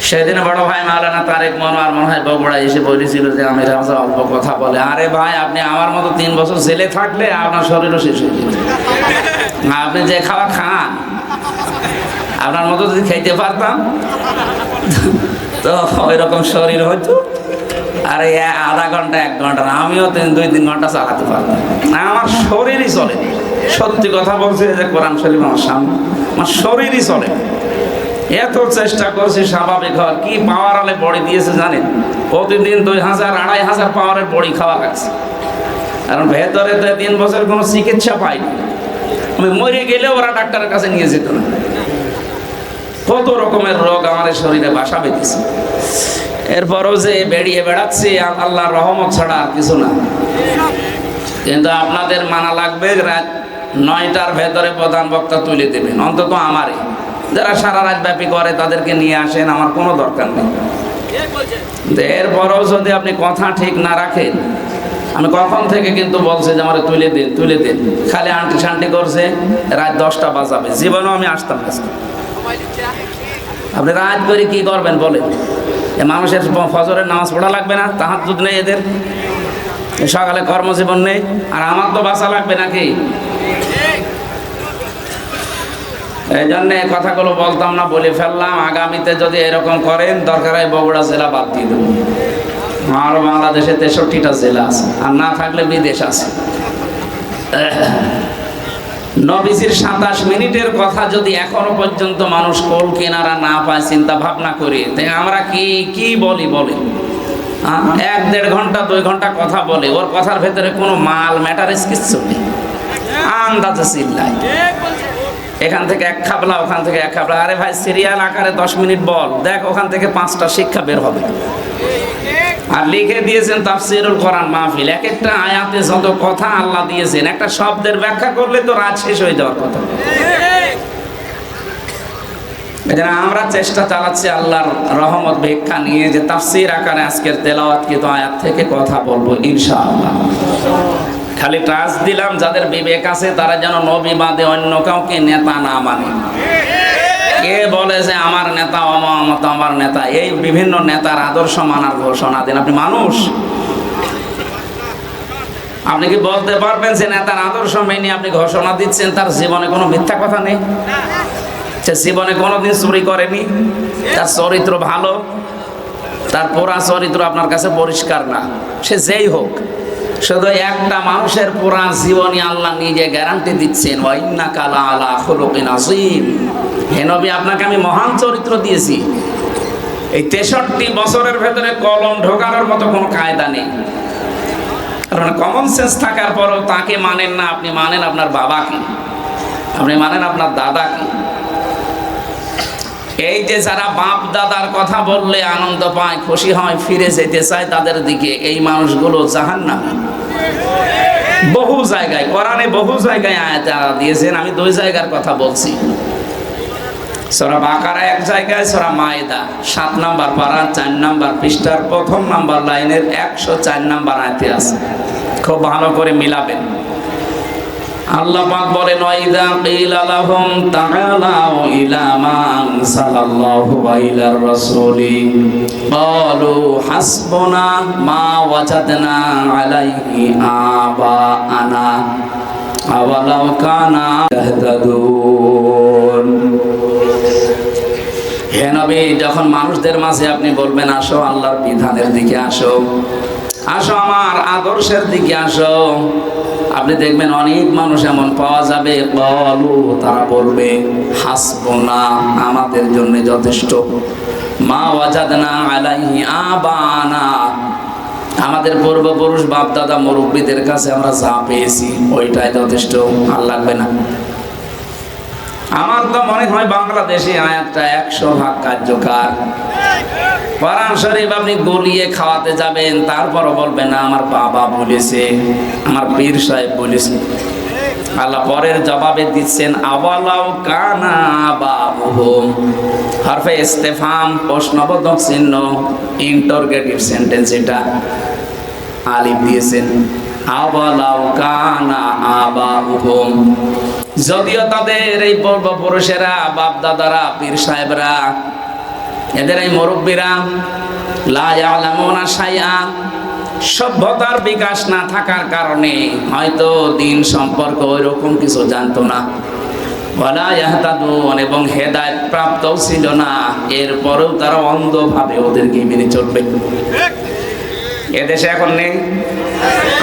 সেদিন বড় ভাই মাওলানা তারেক মনোয়ার মনে হয় বগুড়া এসে বলেছিল যে আমির হামজা অল্প কথা বলে। আরে ভাই, আপনি আমার মতো 3 বছর জেলে থাকলে আপনার শরীরও শেষ হয়ে যেত। আপনি যে খাওয়া খান, আপনার মতো যদি খাইতে পারতাম তো ওই রকম শরীর হয়তো। আর এই আধা ঘন্টা 1 ঘন্টা না, আমিও 2-3 ঘন্টা চালাতে পারতাম। আমার শরীরই চলে। সত্যি কথা বলছে যে কোরআন শরীফ আমার সামনে, আমার শরীরই চলে। এত চেষ্টা করছি স্বাভাবিক হওয়ার। কি পাওয়ার আলে বড়ি দিয়েছে জানেন? প্রতিদিন 2000-2500 পাওয়ারের বড়ি খাওয়া লাগছে। কারণ ভেতরে 3 বছর কোনো চিকিৎসা পাইনি। আমি মরে গেলে ওরা ডাক্তারের কাছে নিয়ে যেত না। কত রকমের রোগ আমার শরীরে বাসা বেঁধেছে। এরপরও যে বেরিয়ে বেড়াচ্ছি, আল্লাহর রহমত ছাড়া আর কিছু না। কিন্তু আপনাদের মানা লাগবে, রাত 9টার ভেতরে প্রধান বক্তা তুলে দেবেন, অন্তত আমারই। যারা সারা রাত ব্যাপী করে তাদেরকে নিয়ে আসেন, আমার কোনো দরকার নেই। এরপরও যদি আপনি কথা ঠিক না রাখেন, আমি কখন থেকে কিন্তু বলছি যে আমার তুলে দিন তুলে দিন, খালি আন্টি শান্টি করছে। রাত 10টা বাজাবে, জীবনেও আমি আসতাম না। আপনি রাত করে কি করবেন বলেন? মানুষের ফজরের নামাজ পড়া লাগবে না? তাহাজ্জুদ নেই এদের, সকালে কর্মজীবন নেই, আর আমার তো বাঁচা লাগবে নাকি? এই জন্যে কথাগুলো বলতাম না, বলে ফেললাম। আগামীতে যদি এরকম করেন, দরকার হয় বগুড়া জেলা বাদ দিয়ে দেবো। আরও বাংলাদেশে 63টা জেলা আছে, আর না থাকলে বিদেশ আছে। নবীজির 27 মিনিটের কথা যদি এখনো পর্যন্ত মানুষ কোল কিনারা না পায়, চিন্তা ভাবনা করে, তাই আমরা কি বলি বলে? 1-1.5 ঘন্টা 2 ঘন্টা কথা বলে, ওর কথার ভেতরে কোনো মাল ম্যাটারেস কিচ্ছু নেই, আন্দাজে চিল্লায়। এখান থেকে 1 খাবলা, ওখান থেকে 1 খাবলা। আরে ভাই, সিরিয়াল আকারে 10 মিনিট বল, দেখ ওখান থেকে 5টা শিক্ষা বের হবে। আর লিখে দিয়েছেন তাফসীরুল কোরআন মাহফিল, এক একটা আয়াতে যত কথা আল্লাহ দিয়েছেন, একটা শব্দের ব্যাখ্যা করলে তো রাত শেষ হয়ে যাওয়ার কথা। এজন্য আমরা চেষ্টা চালাচ্ছি আল্লাহর রহমত ভিক্ষা নিয়ে, যে তাফসীর আকারে আজকের তেলাওয়াতকৃত আয়াত থেকে কথা বলবো ইনশাআল্লাহ। খালি ট্রাস্ট দিলাম, যাদের বিবেক আছে তারা যেন নবী বাদে অন্য কাউকে নেতা না মানে। কে বলে যে আমার নেতা অমত, আমার নেতা? এই বিভিন্ন নেতার আদর্শ মানার ঘোষণা দেন। আপনি মানুষ, আপনি কি বলতে পারবেন যে নেতার আদর্শ মেনে আপনি ঘোষণা দিচ্ছেন তার জীবনে কোনো মিথ্যা কথা নেই, সে জীবনে কোনোদিন চুরি করেনি, তার চরিত্র ভালো, তার পোড়া চরিত্র আপনার কাছে পরিষ্কার না? সে যেই হোক, শুধু একটা মানুষের পুরা জীবনী আল্লাহ নিজে গ্যারান্টি দিচ্ছেন, ওয়া ইন্নাকা লাআলা খুলুকিন আযীম। হে নবী, আপনাকে আমি মহান চরিত্র দিয়েছি। এই 63 বছরের ভেতরে কলম ঢোকানোর মতো কোনো কায়দা নেই। কারণ কমন সেন্স থাকার পরও তাকে মানেন না। আপনি মানেন আপনার বাবাকে, আপনি মানেন আপনার দাদাকে। এই যে যারা বাপ দাদার কথা বললে আনন্দ পায়, খুশি হয়, ফিরে যেতে চায় তাদের দিকে, এই মানুষগুলো জাহান্নামী। বহু জায়গায় কোরআনে বহু জায়গায় আয়াত দিয়েছেন। আমি 2 জায়গার কথা বলছি। সূরা বাকারা 1 জায়গায়, সূরা মায়েদা 7 নম্বর পারা 4 নম্বর পৃষ্ঠার 1ম নম্বর লাইনের 104 নম্বর আয়াতে আছে। খুব ভালো করে মিলাবেন। আল্লাহ পাক বলেন, ওয়াইদা কিলা লাহুম তাআলাউ ইলা মা আনসালাল্লাহু ওয়া ইলার রাসূলি ক্বালু হাসবুনা মা ওয়াজাদনা আলাইহি আবাআনা আওয়ালাউ কানা ইয়াহতাদুন। হে নবী, যখন মানুষদের মাঝে আপনি বলবেন আসো আল্লাহর বিধানের দিকে আসো, আসো আমার আদর্শের দিকে আসো, আপনি দেখবেন অনেক মানুষ এমন পাওয়া যাবে, ক্বালু, তারা বলবে হাসবুনা, আমাদের জন্য যথেষ্ট, মা ওয়াজাদনা আলাইহি আবানা, আমাদের পূর্বপুরুষ বাপ দাদা মুরব্বীদের কাছে আমরা যা পেয়েছি ওইটাই যথেষ্ট, আর লাগবে না। আমার তো মনে হয় বাংলাদেশে আয়াতটা 100% কার্যকর। কোরআন শরীফ আপনি গলিয়ে খাওয়াতে যাবেন, তারপরও বলবেন না আমার বাবা বলেছে, আমার পীর সাহেব বলেছে। আল্লাহ পরের জবাবে দিচ্ছেন, আওয়ালাউ কানা আবাউহুম, হরফে ইস্তেফহাম, প্রশ্নবোধক চিহ্ন, ইন্টারোগেটিভ সেন্টেন্স, এটা আলিফ দিয়েছেন। আওয়ালাউ কানা আবাউহুম, যদিও তাদের এই পূর্বপুরুষেরা, বাপ দাদারা, পীর সাহেবরা এদের এই মুরব্বীরা লা ইয়ালামুনা শাইআ, সভ্যতার বিকাশ না থাকার কারণে হয়তো দিন সম্পর্কে ওই রকম কিছু জানতো না, ওয়ালা ইয়াহতাদুন, এবং হেদায়েত প্রাপ্তও ছিল না, এরপরেও তারা অন্ধভাবে ওদেরকে মেনে চলবে। এদেশে এখন নেই,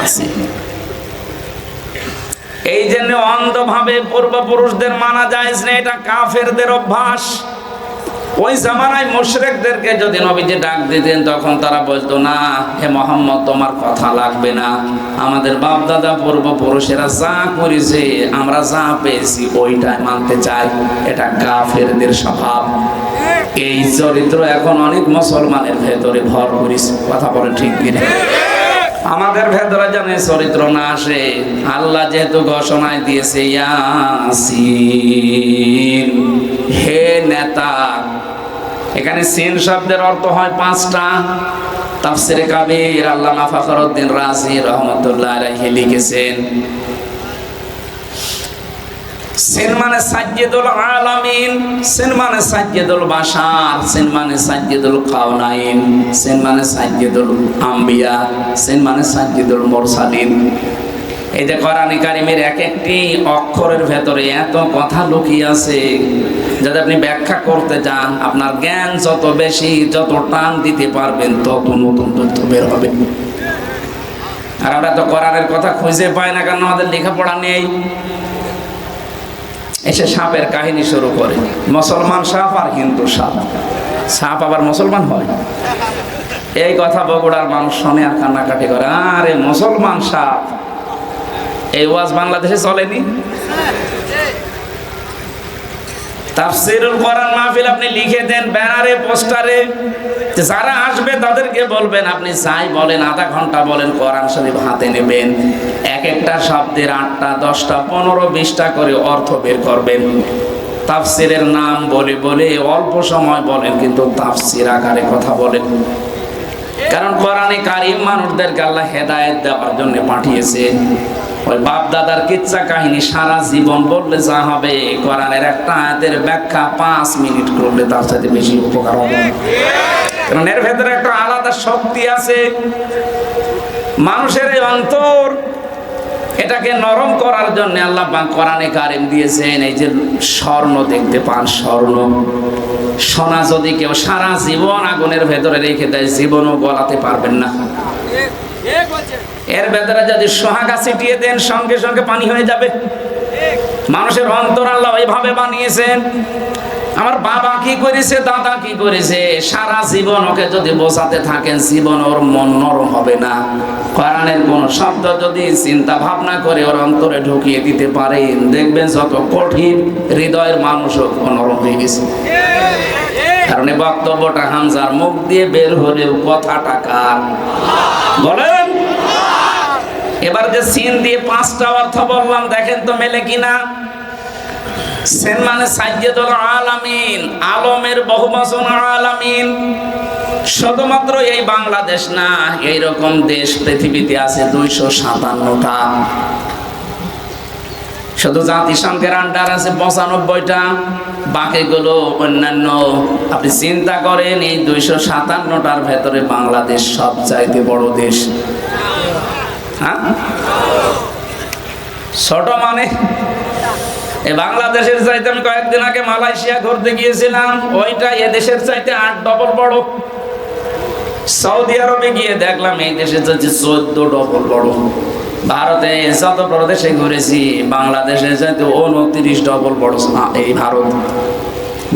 আছে। এই জন্য অন্ধভাবে পূর্বপুরুষদের মানা যায় না, এটা কাফেরদের অভ্যাস। ওই জামানায় মুশরিকদেরকে যদি নবীজি ডাক দিতেন তখন তারা বলতো, না হে মুহাম্মদ, তোমার কথা লাগবে না, আমাদের বাপ দাদা পূর্বপুরুষেরা যা করেছে আমরা যা পেয়েছি ওইটাই মানতে চাই। এটা কাফেরদের স্বভাব। এই চরিত্র এখন অনেক মুসলমানের ভেতরে ভর করেছে। কথা বলে ঠিক কিনা? আমাদের ভেতরে যেন চরিত্র না আসে। আল্লাহ যেহেতু ঘোষণায় দিয়েছে, ইয়াসিন, হে নেতা। এখানে সিন শব্দের অর্থ হয় 5টা। তাফসিরে কাবীর আল্লামা ফখরুদ্দিন রাজি রহমাতুল্লাহ আলাইহি লিখেছেন, সিন মানে সাজ্জিদুল আলামিন, সিন মানে সাজ্জিদুল বাশার, সিন মানে সাজ্জিদুল কাওনাইন, সিন মানে সাজ্জিদুল আম্বিয়া, সিন মানে সাজ্জিদুল মুরসালিন। এই যে কোরআন কারীমের এক একটি অক্ষরের ভেতরে এত কথা লুকিয়ে আছে, যদি আপনি ব্যাখ্যা করতে যান আপনার জ্ঞান যত বেশি, যত টান দিতে পারবেন তত নতুন তথ্য বের হবে। আর আমরা তো কোরআনের কথা খুঁজে পাই না, কারণ আমাদের লেখাপড়া নেই। এসে সাপের কাহিনী শুরু করে, মুসলমান সাপ আর হিন্দু সাপ, সাপ আবার মুসলমান হয়। এই কথা বগুড়ার মানুষ শুনে আর কান্নাকাটি করে, আরে মুসলমান সাপ। এই ওয়াজ বাংলাদেশে চলেনি। তাফসীরুল কোরআন মাহফিল আপনি লিখে দেন ব্যানারে, পোস্টারে, যারা আসবে তাদেরকে বলবেন আপনি যাই বলেন, আধা ঘন্টা বলেন, কোরআন শরীফ হাতে নেবেন, এক একটা শব্দের 8টা 10টা 15 20টা করে অর্থ বের করবেন। তাফসীরের নাম বলে বলে অল্প সময় বলেন, কিন্তু তাফসীর আকারে কথা বলেন। কারণ কোরআনে কারীম মানুষদেরকে আল্লাহ হেদায়েত দেওয়ার জন্য পাঠিয়েছে। ওই বাপ দাদার কিচ্ছা কাহিনী সারা জীবন বললে যা হবে, কোরআনের একটা আয়াতের ব্যাখ্যা 5 মিনিট করলে তার সাথে বেশি উপকার হবে। কারণ এর ভেতরে একটা আলাদা শক্তি আছে। মানুষের এই অন্তর, এটাকে নরম করার জন্য আল্লাহ পাক কোরআনে কারীম দিয়েছেন। এই যে স্বর্ণ দেখতে পান, স্বর্ণ, সোনা যদি কেউ সারা জীবন আগুনের ভেতরে রেখে দেয়, জীবনও গলাতে পারবেন না। এর ভেতরে যদি সোহাগা ছিটিয়ে দেন, সঙ্গে সঙ্গে পানি হয়ে যাবে। মানুষের অন্তর আল্লাহ এইভাবে বানিয়েছেন। আমার বাবা কি করেছে, দাদা কি করেছে, সারা জীবন ওকে যদি বোঝাতে থাকেন, জীবন ওর মন নরম হবে না। কোরআনের কোন শব্দ যদি চিন্তা ভাবনা করে ওর অন্তরে ঢুকিয়ে দিতে পারেন, দেখবেন যত কঠিন হৃদয়ের মানুষও নরম হয়ে গেছে। কারণ এই বক্তব্যটা হামজার মুখ দিয়ে বের হলেও কথাটা কার? বলেন। এবার যে সিন দিয়ে 5টা অর্থ বললাম, দেখেন তো মেলে কিনা। সিন মানে সাজ্জিদুল আলামিন, আলমের বহুবচন আলামিন। শুধুমাত্র এই বাংলাদেশ না, এইরকম দেশ পৃথিবীতে আছে 257টা। শুধু জাতিসংঘের আন্ডার আছে 95টা, বাকিগুলো অন্যান্য। আপনি চিন্তা করেন, এই 257টার ভেতরে বাংলাদেশ সবচাইতে বড় দেশ। হ্যাঁ, ছোট মানে এই বাংলাদেশের চাইতে, আমি কয়েকদিন আগে মালয়েশিয়া ঘুরতে গিয়েছিলাম, ওইটা এ দেশের চাইতে 8 ডবল বড়। সৌদি আরবে গিয়ে দেখলাম এই দেশের চাইতে 14 ডবল বড়। ভারতে যত প্রদেশে ঘুরেছি, বাংলাদেশের চাইতে 29 ডবল বড় এই ভারত।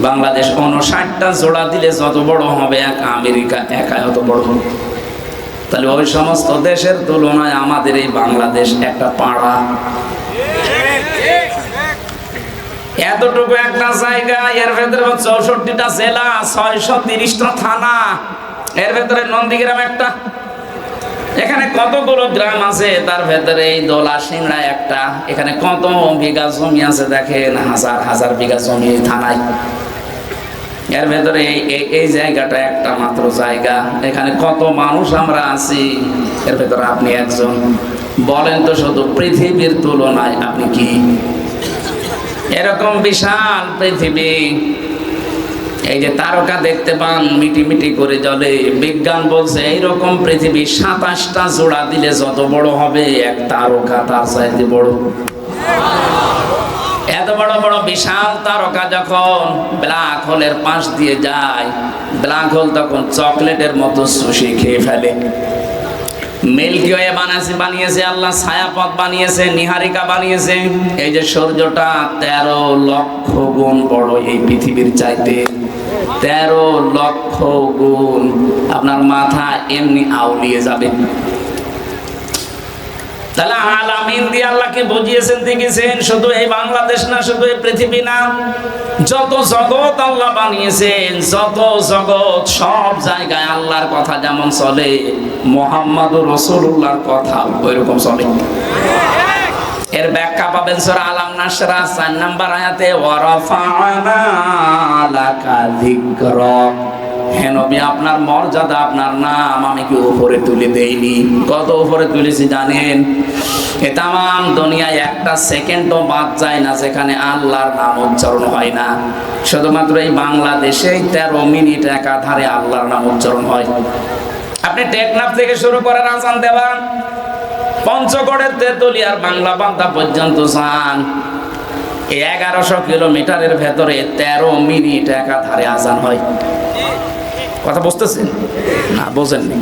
বাংলাদেশ 59টা জোড়া দিলে যত বড় হবে এক আমেরিকা একা অত বড়। তাহলে ওই সমস্ত দেশের তুলনায় আমাদের এই বাংলাদেশ একটা পাড়া। এতটুকু একটা জায়গা, এর ভেতরে 64টা জেলা, 630টা থানা, এর ভেতরে নন্দীগ্রাম একটা। এখানে কতগুলো গ্রাম আছে, তার ভেতরে এই দোলা সিংড়া একটা। এখানে কত বিঘা জমি আছে দেখেন, হাজার হাজার বিঘা জমি থানায়। এর ভেতরে এই জায়গাটা একটা মাত্র জায়গা, এখানে কত মানুষ আমরা আছি, এর ভেতরে আপনি একজন। বলেন তো, শুধু পৃথিবীর তুলনায় আপনি কি? এরকম বিশাল পৃথিবী, এই যে তারকা দেখতে পান মিটি মিটি করে জ্বলে, বিজ্ঞান বলছে এইরকম পৃথিবী 27টা জোড়া দিলে যত বড় হবে এক তারকা তার চাইতে বড়। এত বড় বড় বিশাল তারকা যখন ব্ল্যাক হোলের পাশ দিয়ে যায়, ব্ল্যাক হোল তখন চকলেটের মতো সুশি খেয়ে ফেলে। মিল্কি ওয়ে বানিয়েছে আল্লাহ, ছায়াপথ বানিয়েছে, নিহারিকা বানিয়েছে। এই যে সূর্যটা 13 লক্ষ গুণ বড় এই পৃথিবীর চাইতে, 13 লক্ষ গুণ। আপনার মাথা এমনি আউলিয়ে যাবে। তাহলে আলামিন দিয়ে আল্লাহকে বুঝিয়েছেন, দেখেছেন। শুধু এই বাংলাদেশ না, শুধু এই পৃথিবী না, যত জগৎ আল্লাহ বানিয়েছেন, যত জগৎ, সব জায়গায় আল্লাহর কথা যেমন চলে, মুহাম্মদুর রাসূলুল্লাহর কথা ওইরকম চলে। এর ব্যাখ্যা পাবেন সূরা আলাম নাসরা 4 নম্বর আয়াতে, ওয়া রাফা'না লাকা যিকরাক। হে নবী, আপনার মর্যাদা, আপনার নাম আমি কি উপরে তুলে দেইনি? কত উপরে তুলেছি জানেন? এ তামাম দুনিয়ায় একটা সেকেন্ডও বাদ যায় না যেখানে আল্লাহর নাম উচ্চারণ হয় না। শুধুমাত্র এই বাংলাদেশে 13 মিনিট একাধারে আল্লাহর নাম উচ্চারণ হয়। আপনি টেকনাফ থেকে শুরু করেন আজান দেওয়া, পঞ্চগড়ের তেতুলিয়ার বাংলা বান্দা পর্যন্ত যান, 1100 কিলোমিটারের ভেতরে 13 মিনিট একাধারে আজান হয়। কথা বুঝতেছেন না? বোঝেননি?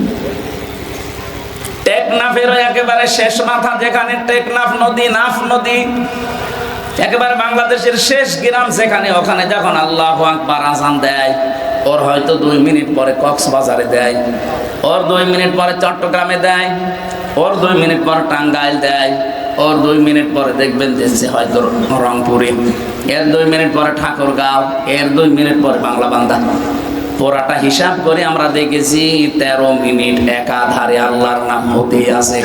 টেকনাফেরও একেবারে শেষ মাথা, যেখানে টেকনাফ নদী, নাফ নদী, একেবারে বাংলাদেশের শেষ গ্রাম যেখানে, ওখানে যখন আল্লাহু আকবার আজান দেয়, ওর হয়তো 2 মিনিট পরে কক্সবাজারে দেয়, ওর 2 মিনিট পরে চট্টগ্রামে দেয়, ওর 2 মিনিট পরে টাঙ্গাইল দেয়, ওর 2 মিনিট পরে দেখবেন যে হয়তো রংপুরে, এর 2 মিনিট পরে ঠাকুরগাঁও, এর 2 মিনিট পরে বাংলা বান্দা। পুরাটা হিসাব করে আমরা দেখেছি 13 মিনিট একাধারে আল্লাহর নাম হতেই আছে।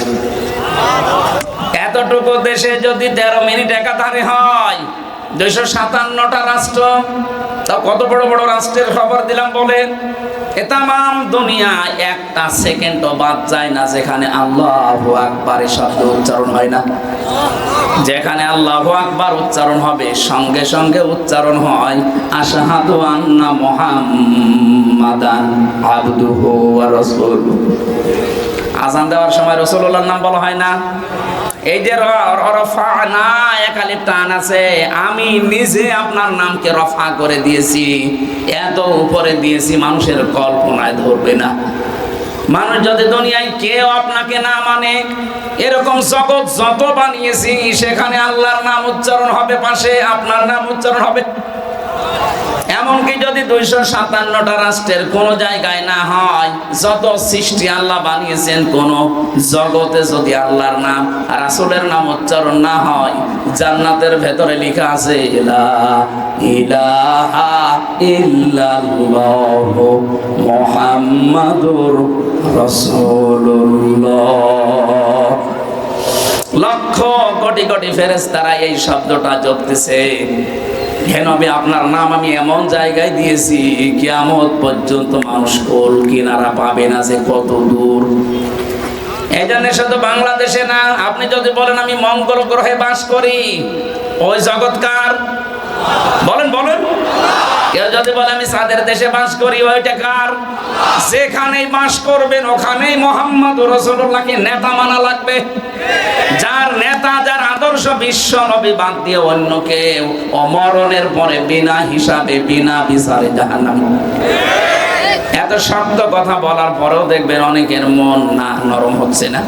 এতটুকু দেশে যদি 13 মিনিট একাধারে হয়, 257টা রাষ্ট্র, তাও কত বড় বড় রাষ্ট্রের খবর দিলাম বলেন। এ তামাম দুনিয়া একটা সেকেন্ডও বাদ যায় না যেখানে আল্লাহু আকবারের শব্দ উচ্চারণ হয় না। যেখানে আল্লাহু আকবার উচ্চারণ হবে, সঙ্গে সঙ্গে উচ্চারণ হয় আশহাদু আন্না মুহাম্মাদান আবদুহু ওয়া রাসূলুহু। আজান দেওয়ার সময় রাসূলুল্লাহর নাম বলা হয় না? এই যে রফা'না, এক আলিফ টান আছে, আমি নিজে আপনার নামকে রফা করে দিয়েছি, এত উপরে দিয়েছি মানুষের কল্পনায় ধরবে না। মানুষ যদি দুনিয়ায় কেউ আপনাকে না মানে, এরকম জগৎ যত বানিয়েছি সেখানে আল্লাহর নাম উচ্চারণ হবে, পাশে আপনার নাম উচ্চারণ হবে। এমনকি যদি 257টা রাষ্ট্রের কোন জায়গায় না হয়, যত সৃষ্টি আল্লাহ বানিয়েছেন, কোন জগতে যদি আল্লাহর নাম আর রাসূলের নাম উচ্চারণ না হয়, জান্নাতের ভেতরে লেখা আছে লা ইলাহা ইল্লাল্লাহু মুহাম্মাদুর রাসূলুল্লাহ। লক্ষ কোটি কোটি ফেরেশতারা এই শব্দটা জপতেছে। হে নবী, আপনার নাম আমি এমন জায়গায় দিয়েছি, কিয়ামত পর্যন্ত মানুষ কোল কিনারা পাবে না যে কত দূর। এই জন্য শুধু বাংলাদেশে না, আপনি যদি বলেন আমি মঙ্গল গ্রহে বাস করি, ওই জগৎকার বলেন বলেন। কেউ যদি বলে আমি চাঁদের দেশে বাস করি, ওইটা কার? যেখানেই বাস করবেন ওখানেই মুহাম্মদুর রাসূলুল্লাহকে নেতা মানা লাগবে। যার নেতা, যার আদর্শ বিশ্ব নবী বাদ দিয়ে অন্য কেউ অমরণের পরে বিনা হিসাবে, বিনা বিচারে জাহান্নাম। এত শব্দ কথা বলার পরেও দেখবেন অনেকের মন না নরম হচ্ছে না।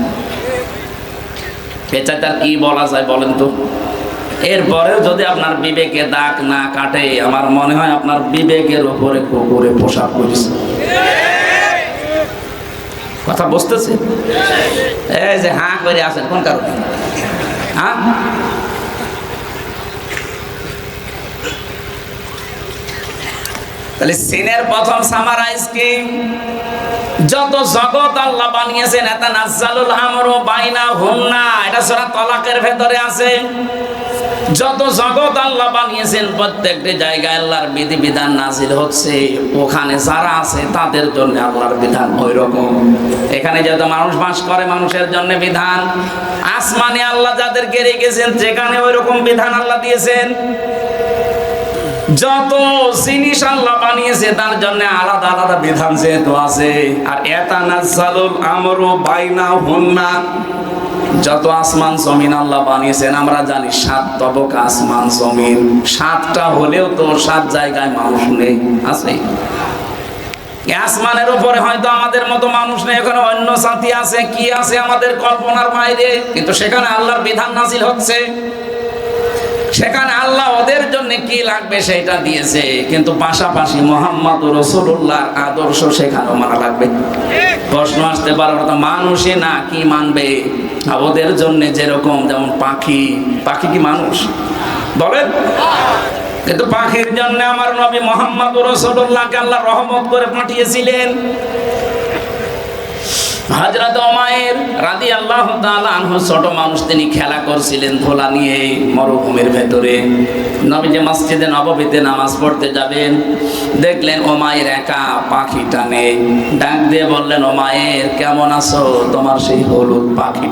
পেঁচা তার কি বলা যায় বলেন তো? এরপরেও যদি আপনার বিবেকে দাগ না কাটে, আমার মনে হয় আপনার বিবেকের উপরে কুকুরে পোশাক করেছে। কথা বুঝতেছে? এই যে হাঁ করে আছেন কোন কারণে? হ্যাঁ, তাহলে সিনের প্রথম সামারাইজ কি? যত জগৎ আল্লাহ বানিয়েছেন, তানাজ্জালুল আমরু বাইনাহুন্না, এটা সূরা তালাকের ভেতরে আছে। যত জগৎ আল্লাহ বানিয়েছেন, প্রত্যেকটি জায়গায় আল্লাহর বিধিবিধান নাজিল হচ্ছে। ওখানে যারা আছে তাদের জন্য আল্লাহর বিধান ওই রকম। এখানে যত মানুষ বাস করে, মানুষের জন্য বিধান। আসমানে আল্লাহ যাদেরকে রেখেছেন, যেখানে ওই রকম বিধান আল্লাহ দিয়েছেন। যত জিনিস আল্লাহ বানিয়েছে তার জন্য আলাদা আলাদা বিধান যেহেতু আছে। আর ইয়াতানাজ্জালুল আমরু বাইনাহুন্না, যত আসমান জমিন আল্লাহ বানিয়েছেন আমরা জানি 7 তবক আসমান জমিন, 7টা হলেও তো 7 জায়গায় মানুষ নেই, আছে। আসমানের উপরে হয়তো আমাদের মতো মানুষ নেই, ওখানে অন্য জাতি আছে, কি আছে আমাদের কল্পনার বাইরে, কিন্তু সেখানে আল্লাহর বিধান নাযিল হচ্ছে। সেখানে আল্লাহ ওদের জন্য কি লাগবে সেটা দিয়েছে, কিন্তু পাশাপাশি মুহাম্মদ রাসূলুল্লাহর আদর্শ সেখানেও মানা লাগবে। প্রশ্ন আসতে পারে তো মানুষে না কি মানবে? ওদের জন্য যেরকম, যেমন পাখি, পাখি কি মানুষ বলেন? কিন্তু পাখির জন্য আমার নবী মুহাম্মদ রাসূলুল্লাহকে আল্লাহ রহমত করে পাঠিয়েছিলেন। হযরত উমাইর রাদিয়াল্লাহু তাআলা আনহু ছোট মানুষ, তিনি খেলা করছিলেন ধোলা নিয়ে মরুভূমির ভেতরে। নবীজি মসজিদে নববীতে নামাজ পড়তে যাবেন, দেখলেন উমাইর একা পাখিটা নেই। ডাক দিয়ে বললেন, উমাইর কেমন আছো? তোমার সেই হলুদ পাখি